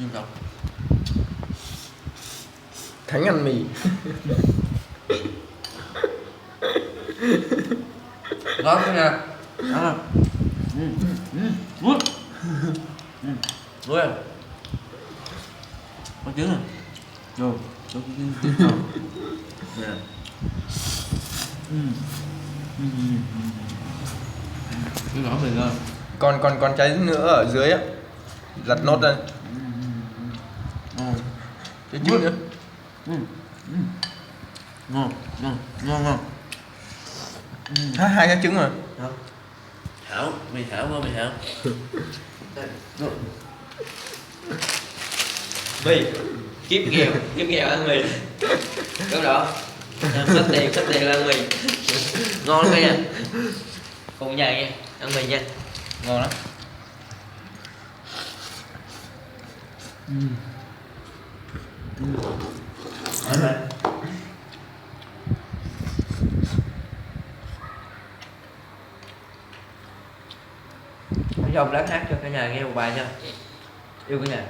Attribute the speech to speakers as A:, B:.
A: Nghiêm trọng.
B: Thánh ăn mì.
A: Ngon quá nha. Ăn không? Ngon. Ngon. Có trứng à? Vô. Có trứng không? Nè. Cái gỏi mình ngon.
B: Còn trái nữa ở dưới á. Giặt nốt đây. Cái trứng nữa.
A: Ngon, ngon, ngon ngon.
B: Hai cái trứng mà.
A: Hảo, mì hảo quá mì hảo.
C: Mì kiếp nghèo ăn mì đúng đó, hết tiền ăn mì ngon lắm nha, cùng nhà nha, ăn mì nha,
B: Ngon lắm.
C: Nói dòng lát hát cho cả nhà nghe một bài nha, yêu cả nhà.